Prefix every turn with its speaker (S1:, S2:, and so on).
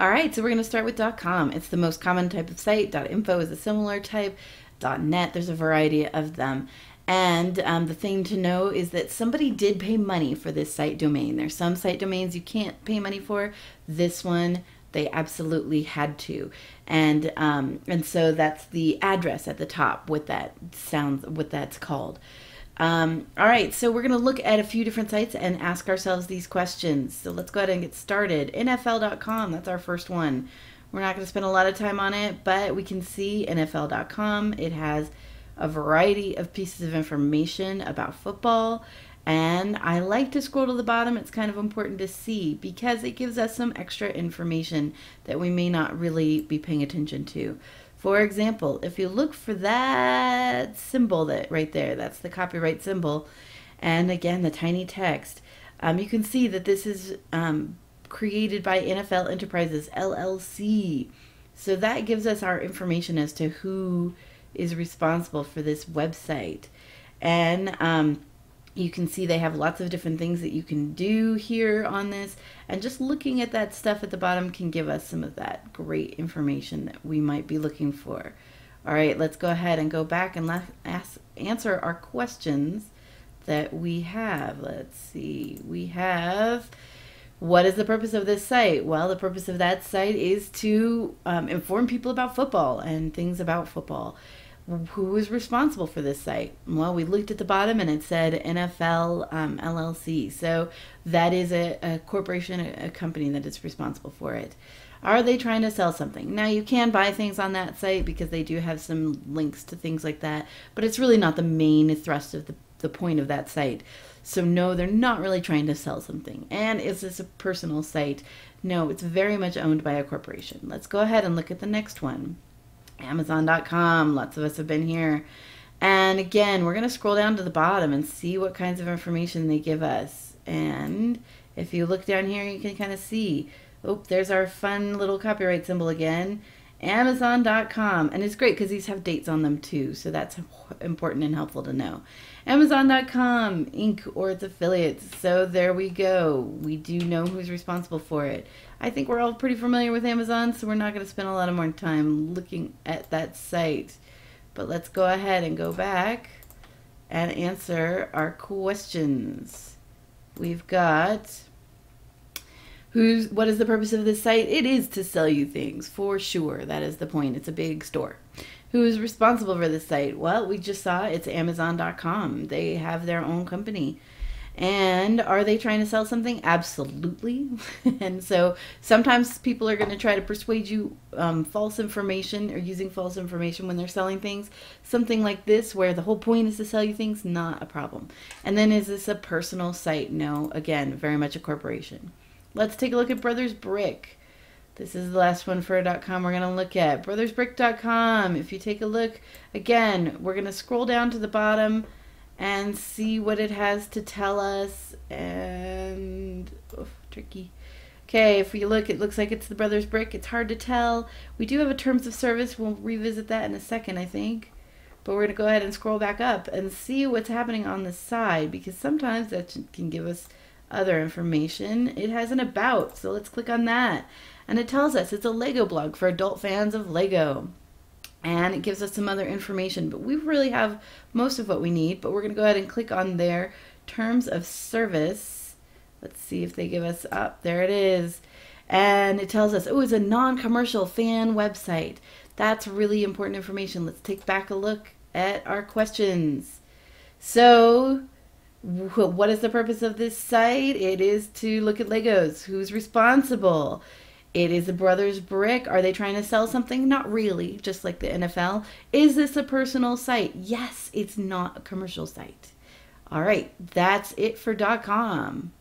S1: All right, so we're going to start with .com. It's the most common type of site. .info is a similar type. .net, there's a variety of them. And the thing to know is that somebody did pay money for this site domain. There's some site domains you can't pay money for. This one, they absolutely had to. And so that's the address at the top, what that's called. All right, so we're going to look at a few different sites and ask ourselves these questions. So let's go ahead and get started. NFL.com, that's our first one. We're not going to spend a lot of time on it, but we can see NFL.com. It has a variety of pieces of information about football, and I like to scroll to the bottom. It's kind of important to see because it gives us some extra information that we may not really be paying attention to. For example, if you look for that symbol that right there, that's the copyright symbol, and again the tiny text, you can see that this is created by NFL Enterprises LLC. So that gives us our information as to who is responsible for this website. And you can see they have lots of different things that you can do here on this, and just looking at that stuff at the bottom can give us some of that great information that we might be looking for. All right, let's go ahead and go back and answer our questions that we have. Let's see, we have, what is the purpose of this site? Well, the purpose of that site is to inform people about football and things about football. Who is responsible for this site? Well, we looked at the bottom and it said NFL LLC. So that is a corporation, a company that is responsible for it. Are they trying to sell something? Now, you can buy things on that site because they do have some links to things like that, but it's really not the main thrust of the point of that site. So no, they're not really trying to sell something. And is this a personal site? No, it's very much owned by a corporation. Let's go ahead and look at the next one. Amazon.com, lots of us have been here. And again, we're going to scroll down to the bottom and see what kinds of information they give us. And if you look down here, you can kind of see, oh, there's our fun little copyright symbol again. Amazon.com, and it's great because these have dates on them too, so that's important and helpful to know. Amazon.com, Inc., or its affiliates. So there we go. We do know who's responsible for it. I think we're all pretty familiar with Amazon, so we're not going to spend a lot of more time looking at that site. But let's go ahead and go back and answer our questions. We've got, what is the purpose of this site? It is to sell you things, for sure. That is the point. It's a big store. Who is responsible for this site? Well, we just saw it's Amazon.com. They have their own company. And are they trying to sell something? Absolutely. And so sometimes people are going to try to persuade you false information or using false information when they're selling things. Something like this where the whole point is to sell you things, not a problem. And then is this a personal site? No, again, very much a corporation. Let's take a look at Brothers Brick. This is the last one for .com we're going to look at. BrothersBrick.com. If you take a look, again, we're going to scroll down to the bottom and see what it has to tell us. And, tricky. Okay, if we look, it looks like it's the Brothers Brick. It's hard to tell. We do have a terms of service. We'll revisit that in a second, I think. But we're going to go ahead and scroll back up and see what's happening on the side, because sometimes that can give us other information. It has an about, so let's click on that. And it tells us it's a Lego blog for adult fans of Lego. And it gives us some other information, but we really have most of what we need. But we're going to go ahead and click on their terms of service. Let's see if they give us up. There it is. And it tells us, oh, it's a non-commercial fan website. That's really important information. Let's take back a look at our questions. So, what is the purpose of this site? It is to look at Legos. Who's responsible? It is the Brothers Brick. Are they trying to sell something? Not really, just like the NFL. Is this a personal site? Yes, it's not a commercial site. All right, that's it for .com.